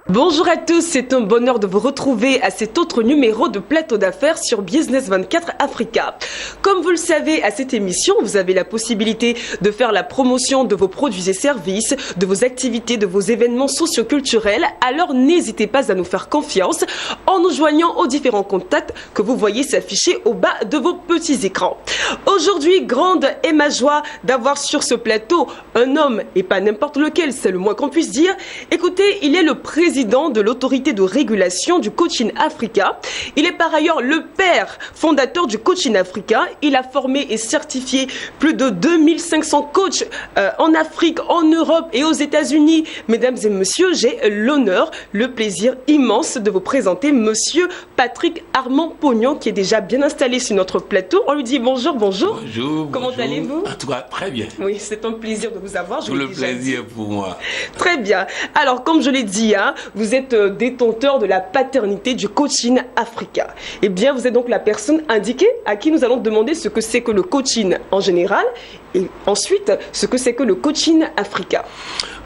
Bonjour à tous, c'est un bonheur de vous retrouver à cet autre numéro de Plateau d'affaires sur Business 24 Africa. Comme vous le savez, à cette émission, vous avez la possibilité de faire la promotion de vos produits et services, de vos activités, de vos événements socio-culturels. Alors n'hésitez pas à nous faire confiance en nous joignant aux différents contacts que vous voyez s'afficher au bas de vos petits écrans. Aujourd'hui, grande est ma joie d'avoir sur ce plateau un homme, et pas n'importe lequel, c'est le moins qu'on puisse dire. Écoutez, il est le président de l'autorité de régulation du Coaching Africa. Il est par ailleurs le père fondateur du Coaching Africa. Il a formé et certifié plus de 2500 coachs en Afrique, en Europe et aux États-Unis. Mesdames et messieurs, j'ai l'honneur, le plaisir immense de vous présenter monsieur Patrick Armand Pognon, qui est déjà bien installé sur notre plateau. On lui dit bonjour, bonjour. Bonjour. Comment allez-vous? En tout cas, très bien. Oui, c'est un plaisir de vous avoir. Tout le plaisir pour moi. Très bien. Alors, comme je l'ai dit, vous êtes détenteur de la paternité du Coaching Africa. Eh bien, vous êtes donc la personne indiquée à qui nous allons demander ce que c'est que le coaching en général et ensuite ce que c'est que le Coaching Africa.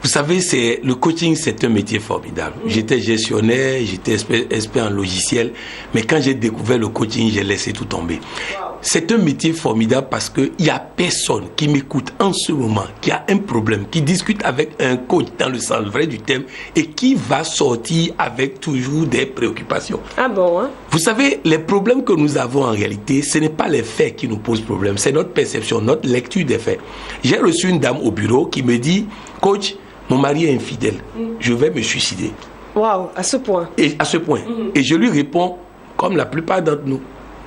Vous savez, le coaching, c'est un métier formidable. J'étais gestionnaire, j'étais expert en logiciel, mais quand j'ai découvert le coaching, j'ai laissé tout tomber. Wow. C'est un métier formidable parce qu'il n'y a personne qui m'écoute en ce moment, qui a un problème, qui discute avec un coach dans le sens vrai du terme et qui va sortir avec toujours des préoccupations. Ah bon, hein? Vous savez, les problèmes que nous avons en réalité, ce n'est pas les faits qui nous posent problème, c'est notre perception, notre lecture des faits. J'ai reçu une dame au bureau qui me dit, coach, mon mari est infidèle, je vais me suicider. Waouh, à ce point. Et à ce point. Et je lui réponds, comme la plupart d'entre nous.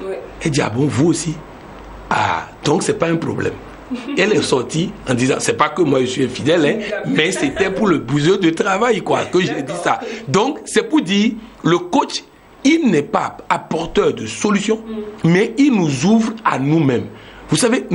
Ouais. Elle dit, ah bon, vous aussi? Ah, donc c'est pas un problème. Elle est sortie en disant, c'est pas que moi je suis infidèle, mais c'était pour le bouseux de travail, quoi, que j'ai dit ça. Donc, c'est pour dire, le coach, il n'est pas apporteur de solutions, mais il nous ouvre à nous-mêmes. Vous savez,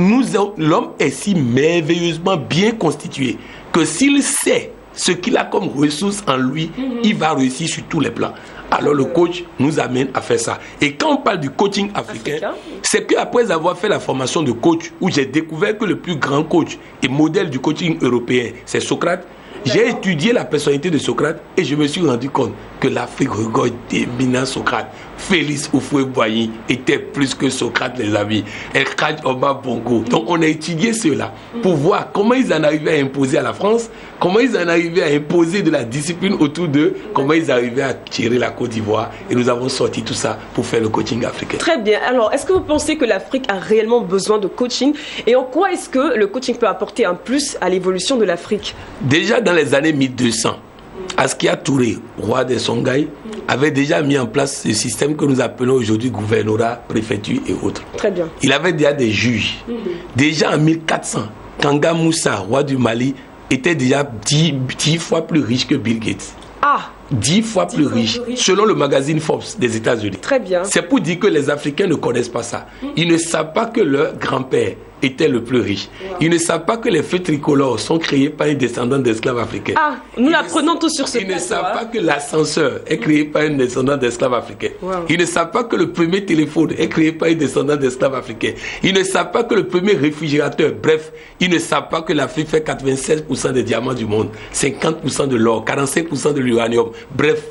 l'homme est si merveilleusement bien constitué que s'il sait ce qu'il a comme ressources en lui, il va réussir sur tous les plans. Alors le coach nous amène à faire ça. Et quand on parle du coaching africain, c'est qu'après avoir fait la formation de coach, où j'ai découvert que le plus grand coach et modèle du coaching européen, c'est Socrate, j'ai étudié la personnalité de Socrate et je me suis rendu compte que l'Afrique regorge d'éminents Socrate. Félix Houphouët-Boigny était plus que Socrate, les amis. Et Khadj Omar Bongo. Donc on a étudié cela pour voir comment ils en arrivaient à imposer à la France, comment ils en arrivaient à imposer de la discipline autour d'eux, comment ils arrivaient à tirer la Côte d'Ivoire. Et nous avons sorti tout ça pour faire le coaching africain. Très bien. Alors, est-ce que vous pensez que l'Afrique a réellement besoin de coaching? Et en quoi est-ce que le coaching peut apporter un plus à l'évolution de l'Afrique? Déjà dans les années 1200, Askia Touré, roi des Songhai, avait déjà mis en place ce système que nous appelons aujourd'hui gouvernorat, préfecture et autres. Très bien. Il avait déjà des juges. Déjà en 1400, Kanga Moussa, roi du Mali, était déjà 10 fois plus riche que Bill Gates. Ah! 10 fois plus riche, selon le magazine Forbes des États-Unis. Très bien. C'est pour dire que les Africains ne connaissent pas ça. Ils ne savent pas que leur grand-père était le plus riche. Ils ne savent pas que les feux tricolores sont créés par un descendant d'esclaves africains. Ah, nous l'apprenons tous sur ce plateau. Ils ne savent pas que l'ascenseur est créé par un descendant d'esclaves africains. Wow. Ils ne savent pas que le premier téléphone est créé par un descendant d'esclaves africains. Ils ne savent pas que le premier réfrigérateur, bref, ils ne savent pas que l'Afrique fait 96% des diamants du monde, 50% de l'or, 45% de l'uranium. Bref,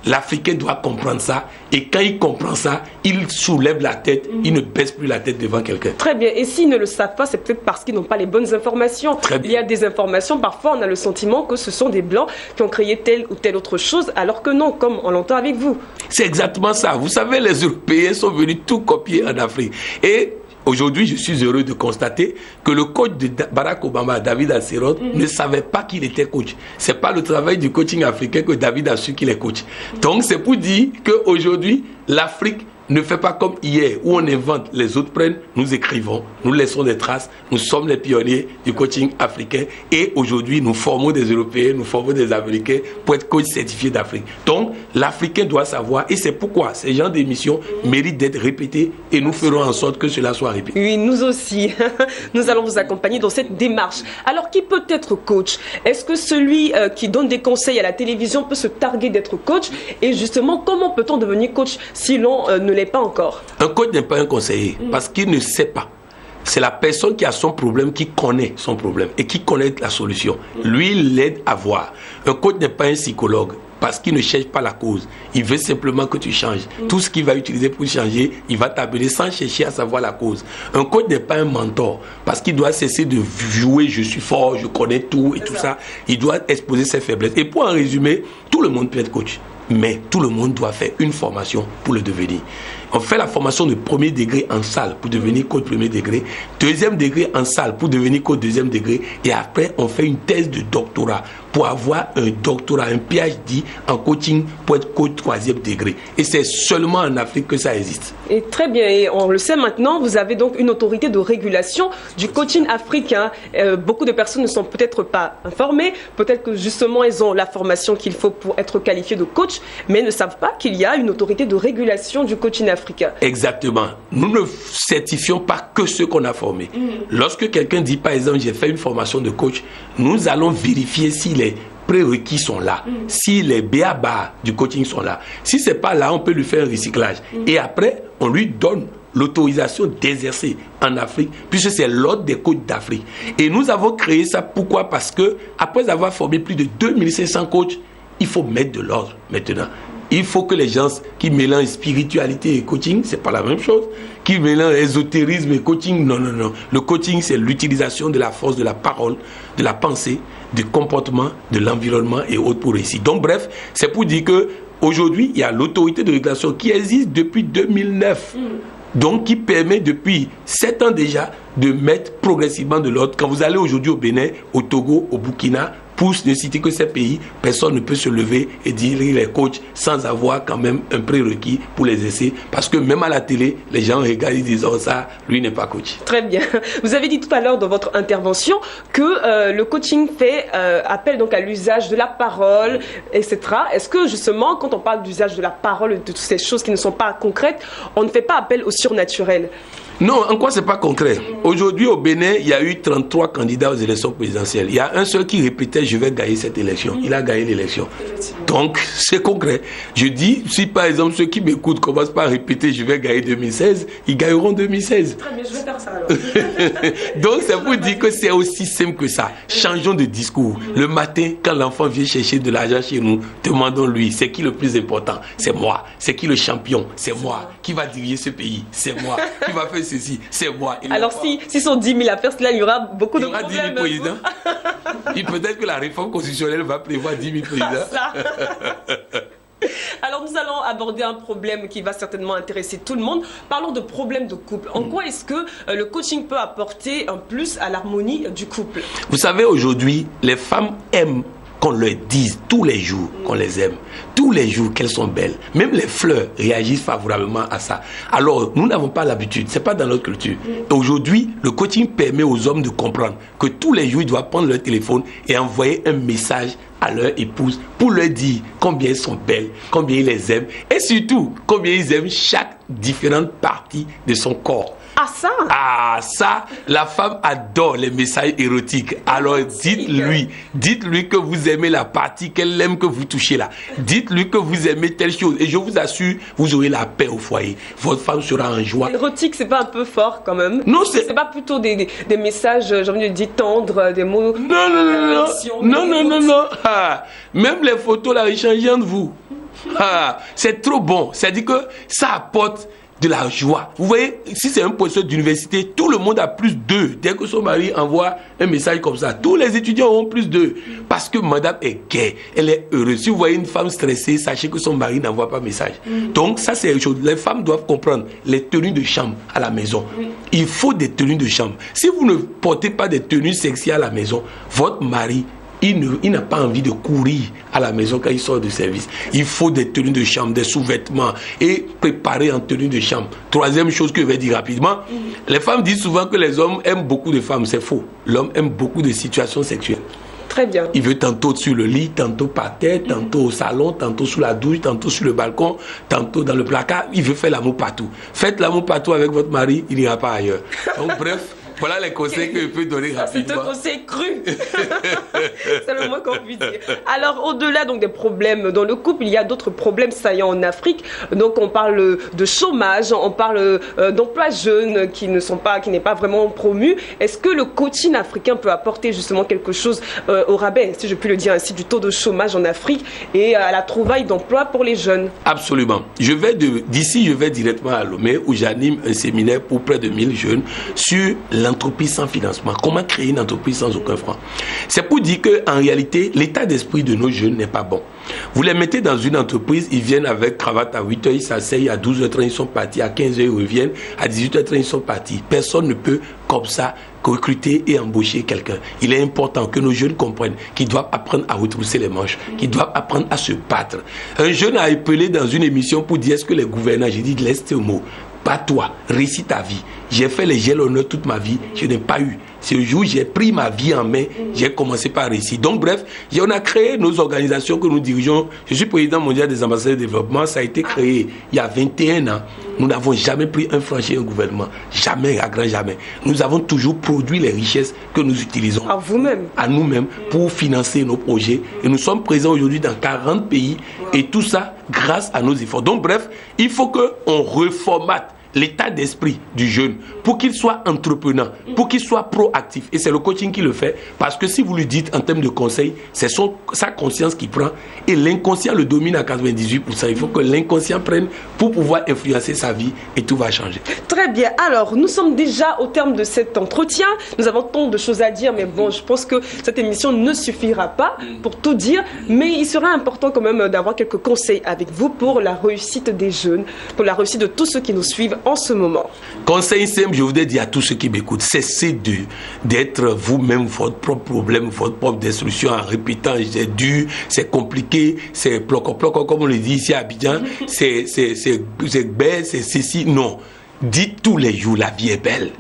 l'Africain doit comprendre ça. Et quand il comprend ça, il soulève la tête. Il ne baisse plus la tête devant quelqu'un. Très bien. Et s'ils ne le savent pas, c'est peut-être parce qu'ils n'ont pas les bonnes informations. Très bien. Il y a des informations, parfois on a le sentiment que ce sont des Blancs qui ont créé telle ou telle autre chose, alors que non, comme on l'entend avec vous. C'est exactement ça. Vous savez, les Européens sont venus tout copier en Afrique. Et aujourd'hui, je suis heureux de constater que le coach de Barack Obama, David Alcirod, ne savait pas qu'il était coach. Ce n'est pas le travail du coaching africain que David a su qu'il est coach. Donc, c'est pour dire qu'aujourd'hui, l'Afrique ne fait pas comme hier, où on invente, les autres prennent, nous écrivons, nous laissons des traces, nous sommes les pionniers du coaching africain et aujourd'hui nous formons des Européens, nous formons des Américains pour être coach certifié d'Afrique. Donc l'Africain doit savoir et c'est pourquoi ces genres d'émissions méritent d'être répétés et nous ferons en sorte que cela soit répété. Oui, nous aussi, nous allons vous accompagner dans cette démarche. Alors qui peut être coach? Est-ce que celui qui donne des conseils à la télévision peut se targuer d'être coach? Et justement, comment peut-on devenir coach si l'on ne l'est pas encore? Un coach n'est pas un conseiller parce qu'il ne sait pas. c'est la personne qui a son problème, qui connaît son problème et qui connaît la solution. Lui, il l'aide à voir. Un coach n'est pas un psychologue parce qu'il ne cherche pas la cause. Il veut simplement que tu changes. Tout ce qu'il va utiliser pour changer, il va t'appeler sans chercher à savoir la cause. Un coach n'est pas un mentor parce qu'il doit cesser de jouer « je suis fort, je connais tout » et tout ça. Il doit exposer ses faiblesses. Et pour en résumer, tout le monde peut être coach. Mais tout le monde doit faire une formation pour le devenir. On fait la formation de premier degré en salle pour devenir coach premier degré, deuxième degré en salle pour devenir coach deuxième degré, et après on fait une thèse de doctorat pour avoir un doctorat, un PhD en coaching pour être coach troisième degré. Et c'est seulement en Afrique que ça existe. Et très bien, et on le sait maintenant, vous avez donc une autorité de régulation du coaching africain. Beaucoup de personnes ne sont peut-être pas informées, peut-être que justement elles ont la formation qu'il faut pour être qualifiées de coach, mais ne savent pas qu'il y a une autorité de régulation du coaching africain. Exactement. Nous ne certifions pas que ceux qu'on a formés. Lorsque quelqu'un dit par exemple j'ai fait une formation de coach, nous allons vérifier si les prérequis sont là, si les b.a.-ba du coaching sont là. Si c'est pas là, on peut lui faire un recyclage. Et après, on lui donne l'autorisation d'exercer en Afrique, puisque c'est l'ordre des coachs d'Afrique. Et nous avons créé ça, pourquoi? Parce que après avoir formé plus de 2500 coachs, il faut mettre de l'ordre maintenant. Il faut que les gens qui mélangent spiritualité et coaching, c'est pas la même chose. Qui mélangent ésotérisme et coaching, non. Le coaching, c'est l'utilisation de la force de la parole, de la pensée, du comportement, de l'environnement et autres pour réussir. Donc bref, c'est pour dire que aujourd'hui, il y a l'autorité de régulation qui existe depuis 2009. Donc qui permet depuis 7 ans déjà de mettre progressivement de l'ordre. Quand vous allez aujourd'hui au Bénin, au Togo, au Burkina, pour ne citer que ces pays, personne ne peut se lever et dire il est coach sans avoir quand même un prérequis pour les essais. Parce que même à la télé, les gens regardent et disent oh, ça, lui n'est pas coach. Très bien. Vous avez dit tout à l'heure dans votre intervention que le coaching fait appel donc à l'usage de la parole, etc. Est-ce que justement, quand on parle d'usage de la parole, de toutes ces choses qui ne sont pas concrètes, on ne fait pas appel au surnaturel? Non, en quoi c'est pas concret? Aujourd'hui au Bénin, il y a eu 33 candidats aux élections présidentielles. Il y a un seul qui répétait je vais gagner cette élection. Il a gagné l'élection. Donc c'est concret. Je dis, si par exemple ceux qui m'écoutent commencent par répéter je vais gagner 2016, ils gagneront 2016. Très bien, je vais faire ça alors. Donc c'est pour dire que c'est aussi simple que ça. Changeons de discours. Le matin, quand l'enfant vient chercher de l'argent chez nous, demandons-lui, c'est qui le plus important? C'est moi. C'est qui le champion? C'est moi. Qui va diriger ce pays? C'est moi. Qui va faire ceci? C'est moi. Alors si sont 10 000 à faire cela, il y aura beaucoup de problèmes. Il y aura 10 000 présidents. Et peut-être que la réforme constitutionnelle va prévoir 10 000 présidents. Alors nous allons aborder un problème qui va certainement intéresser tout le monde. Parlons de problèmes de couple. En quoi est-ce que le coaching peut apporter un plus à l'harmonie du couple? Vous savez, aujourd'hui, les femmes aiment qu'on leur dise tous les jours qu'on les aime, tous les jours qu'elles sont belles. Même les fleurs réagissent favorablement à ça. Alors, nous n'avons pas l'habitude, c'est pas dans notre culture. Aujourd'hui, le coaching permet aux hommes de comprendre que tous les jours, ils doivent prendre leur téléphone et envoyer un message à leur épouse pour leur dire combien elles sont belles, combien ils les aiment et surtout combien ils aiment chaque différente partie de son corps. Ah ça, la femme adore les messages érotiques. Alors dites-lui que vous aimez la partie qu'elle aime que vous touchez là. Dites-lui que vous aimez telle chose et je vous assure, vous aurez la paix au foyer. Votre femme sera en joie. Érotique, c'est pas un peu fort quand même? Non, c'est pas plutôt des messages, j'ai envie de dire tendres, des mots. Non. Ah, même les photos là, échangez entre vous. Ah, c'est trop bon. C'est-à-dire que ça apporte de la joie. Vous voyez, si c'est un professeur d'université, tout le monde a plus 2. Dès que son mari envoie un message comme ça, tous les étudiants auront plus 2. Parce que madame est gaie, elle est heureuse. Si vous voyez une femme stressée, sachez que son mari n'envoie pas message. Donc ça c'est une chose. Les femmes doivent comprendre les tenues de chambre à la maison. Il faut des tenues de chambre. Si vous ne portez pas des tenues sexy à la maison, votre mari il n'a pas envie de courir à la maison quand il sort de service. Il faut des tenues de chambre, des sous-vêtements et préparer en tenue de chambre. Troisième chose que je vais dire rapidement, les femmes disent souvent que les hommes aiment beaucoup de femmes. C'est faux. L'homme aime beaucoup de situations sexuelles. Très bien. Il veut tantôt sur le lit, tantôt par terre, tantôt au salon, tantôt sous la douche, tantôt sur le balcon, tantôt dans le placard. Il veut faire l'amour partout. Faites l'amour partout avec votre mari, il n'ira pas ailleurs. Donc bref, Voilà les conseils que je peux donner rapidement. C'est un conseil cru. C'est le moins qu'on puisse dire. Alors, au-delà donc des problèmes dans le couple, il y a d'autres problèmes saillants en Afrique. Donc, on parle de chômage, on parle d'emplois jeunes qui n'est pas vraiment promu. Est-ce que le coaching africain peut apporter justement quelque chose au rabais, si je puis le dire ainsi, du taux de chômage en Afrique et à la trouvaille d'emploi pour les jeunes? Absolument. D'ici, je vais directement à Lomé où j'anime un séminaire pour près de 1000 jeunes sur l'entreprise sans financement. Comment créer une entreprise sans aucun franc? C'est pour dire qu'en réalité, l'état d'esprit de nos jeunes n'est pas bon. Vous les mettez dans une entreprise, ils viennent avec cravate à 8h, ils s'asseyent, à 12h30, ils sont partis, à 15h, ils reviennent, à 18h30, ils sont partis. Personne ne peut, comme ça, recruter et embaucher quelqu'un. Il est important que nos jeunes comprennent qu'ils doivent apprendre à retrousser les manches, qu'ils doivent apprendre à se battre. Un jeune a appelé dans une émission pour dire est-ce que les gouvernants, j'ai dit laisse tes mots, pas toi, réussis ta vie. J'ai fait les gels honneurs toute ma vie, je n'ai pas eu. Ce jour, j'ai pris ma vie en main, j'ai commencé par réussir. Donc bref, on a créé nos organisations que nous dirigeons. Je suis président mondial des ambassadeurs de développement, ça a été créé il y a 21 ans. Nous n'avons jamais pris un franc chez un gouvernement, jamais, à grand jamais. Nous avons toujours produit les richesses que nous utilisons à nous-mêmes pour financer nos projets. Et nous sommes présents aujourd'hui dans 40 pays et tout ça grâce à nos efforts. Donc bref, il faut qu'on reformate l'état d'esprit du jeune pour qu'il soit entrepreneur, pour qu'il soit proactif. Et c'est le coaching qui le fait, parce que si vous lui dites en termes de conseils, c'est sa conscience qui prend et l'inconscient le domine à 98%. Il faut que l'inconscient prenne pour pouvoir influencer sa vie et tout va changer. Très bien. Alors, nous sommes déjà au terme de cet entretien. Nous avons tant de choses à dire, mais bon, je pense que cette émission ne suffira pas pour tout dire. Mais il sera important quand même d'avoir quelques conseils avec vous pour la réussite des jeunes, pour la réussite de tous ceux qui nous suivent en ce moment. Conseil simple, je voudrais dire à tous ceux qui m'écoutent, cessez d'être vous-même votre propre problème, votre propre destruction en répétant c'est dur, c'est compliqué, c'est ploco-ploco comme on le dit ici à Abidjan, c'est belle, c'est ceci. Non. Dites tous les jours, la vie est belle.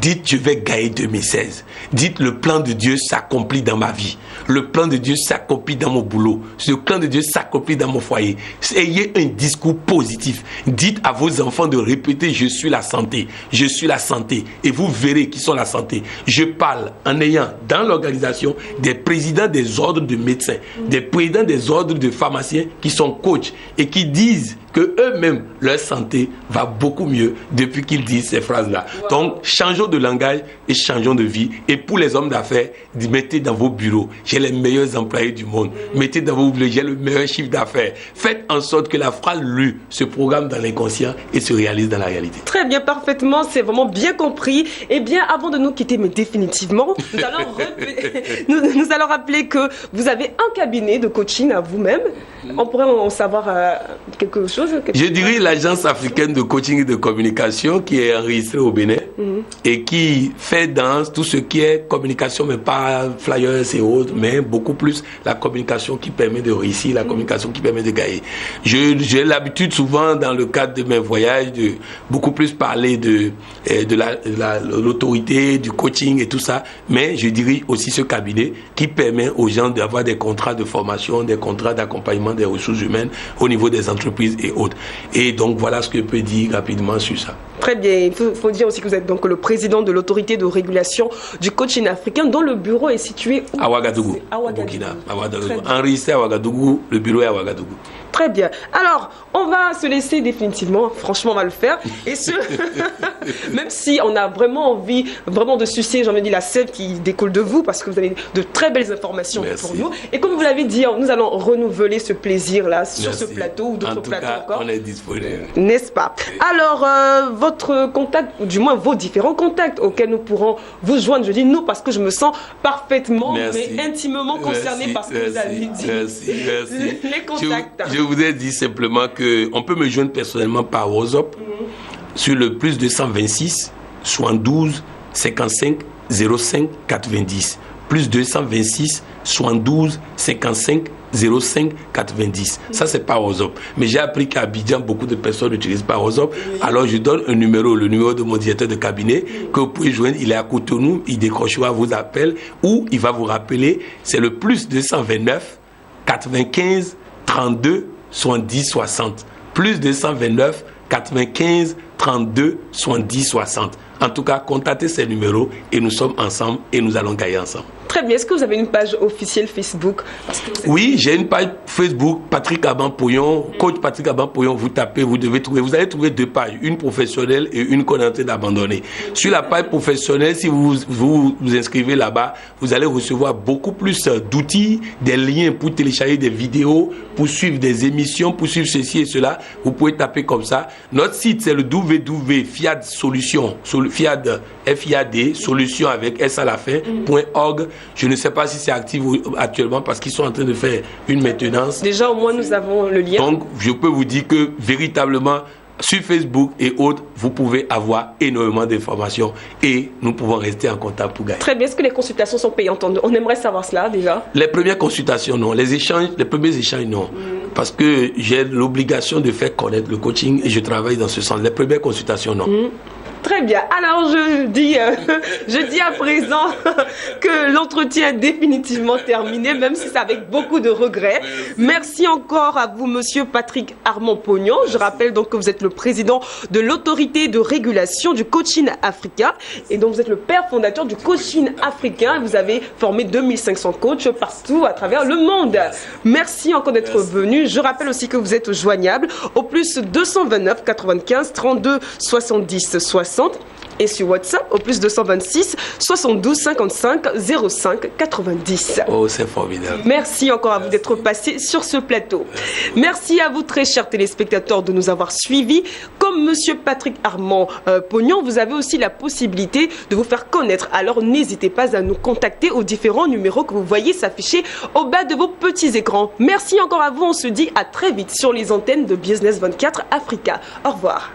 Dites, je vais gagner 2016. Dites, le plan de Dieu s'accomplit dans ma vie. Le plan de Dieu s'accomplit dans mon boulot. Le plan de Dieu s'accomplit dans mon foyer. Ayez un discours positif. Dites à vos enfants de répéter, je suis la santé. Je suis la santé. Et vous verrez qui sont la santé. Je parle en ayant dans l'organisation des présidents des ordres de médecins, des présidents des ordres de pharmaciens qui sont coachs et qui disent que eux-mêmes, leur santé va beaucoup mieux depuis qu'ils disent ces phrases-là. Wow. Donc, changeons de langage et changeons de vie. Et pour les hommes d'affaires, mettez dans vos bureaux, j'ai les meilleurs employés du monde. Mettez dans vos bureaux, j'ai le meilleur chiffre d'affaires. Faites en sorte que la phrase lue se programme dans l'inconscient et se réalise dans la réalité. Très bien, parfaitement, c'est vraiment bien compris. Eh bien, avant de nous quitter, mais définitivement, nous allons rappeler que vous avez un cabinet de coaching à vous-même. On pourrait en savoir quelque chose? Je dirais l'agence africaine de coaching et de communication qui est enregistrée au Bénin et qui fait dans tout ce qui est communication, mais pas flyers et autres, mais beaucoup plus la communication qui permet de réussir, la communication qui permet de gagner. J'ai l'habitude souvent dans le cadre de mes voyages de beaucoup plus parler de l'autorité, du coaching et tout ça, mais je dirais aussi ce cabinet qui permet aux gens d'avoir des contrats de formation, des contrats d'accompagnement des ressources humaines au niveau des entreprises et autres. Et donc voilà ce que je peux dire rapidement sur ça. Très bien, il faut dire aussi que vous êtes donc le président de l'autorité de régulation du coaching africain dont le bureau est situé à Ouagadougou, au Burkina. Enregistré à Ouagadougou, le bureau est à Ouagadougou. Très bien. Alors, on va se laisser définitivement, franchement, on va le faire. Et même si on a vraiment envie de sucer, j'ai envie de dire, la sève qui découle de vous, parce que vous avez de très belles informations pour nous. Et comme vous l'avez dit, nous allons renouveler ce plaisir-là sur ce plateau ou d'autres plateaux encore. On est disponible. N'est-ce pas? Alors, votre contact, ou du moins vos différents contacts auxquels nous pourrons vous joindre, je dis nous parce que je me sens parfaitement, mais intimement concerné par ce que vous avez dit. Merci. Les contacts. Je voudrais dire simplement qu'on peut me joindre personnellement par WhatsApp sur le plus 226 72 55 05 90. Plus 226 72 55 05 90. Ça, c'est par WhatsApp. Mais j'ai appris qu'à Abidjan, beaucoup de personnes utilisent par WhatsApp. Alors, je donne un numéro, le numéro de mon directeur de cabinet, que vous pouvez joindre. Il est à Cotonou, il décrochera vos appels ou il va vous rappeler. C'est le plus 229 95 32 70 60. Plus 229 95 32 70 60. En tout cas, contactez ces numéros et nous sommes ensemble et nous allons gagner ensemble. Très bien. Est-ce que vous avez une page officielle Facebook? Oui, j'ai une page Facebook, Patrick Abban-Pouillon, coach Patrick Abban-Pouillon. Vous tapez, vous devez trouver. Vous allez trouver 2 pages, une professionnelle et une qu'on est en train d'abandonner. Sur la page professionnelle, si vous inscrivez là-bas, vous allez recevoir beaucoup plus d'outils, des liens pour télécharger des vidéos, pour suivre des émissions, pour suivre ceci et cela. Vous pouvez taper comme ça. Notre site, c'est le www.fiad Solutions, Fiad, F-I-A-D, solution avec S à la fin, .org. Je ne sais pas si c'est actif actuellement parce qu'ils sont en train de faire une maintenance. Déjà, au moins, nous avons le lien. Donc, je peux vous dire que véritablement, sur Facebook et autres, vous pouvez avoir énormément d'informations et nous pouvons rester en contact pour gagner. Très bien. Est-ce que les consultations sont payantes? On aimerait savoir cela déjà. Les premières consultations, non. Les premiers échanges, non. Parce que j'ai l'obligation de faire connaître le coaching et je travaille dans ce sens. Les premières consultations, non. Très bien. Alors, je dis à présent que l'entretien est définitivement terminé, même si c'est avec beaucoup de regrets. Merci encore à vous, monsieur Patrick Armand-Pognon. Je rappelle donc que vous êtes le président de l'autorité de régulation du coaching africain. Et donc, vous êtes le père fondateur du coaching africain. Vous avez formé 2500 coachs partout à travers le monde. Merci encore d'être venu. Je rappelle aussi que vous êtes joignable au plus 229 95 32 70 60. Et sur WhatsApp au plus 226 72 55 05 90. Oh, c'est formidable. Merci encore à vous d'être passé sur ce plateau. Merci à vous, très chers téléspectateurs, de nous avoir suivis. Comme monsieur Patrick Armand-Pognon, vous avez aussi la possibilité de vous faire connaître. Alors n'hésitez pas à nous contacter aux différents numéros que vous voyez s'afficher au bas de vos petits écrans. Merci encore à vous. On se dit à très vite sur les antennes de Business 24 Africa. Au revoir.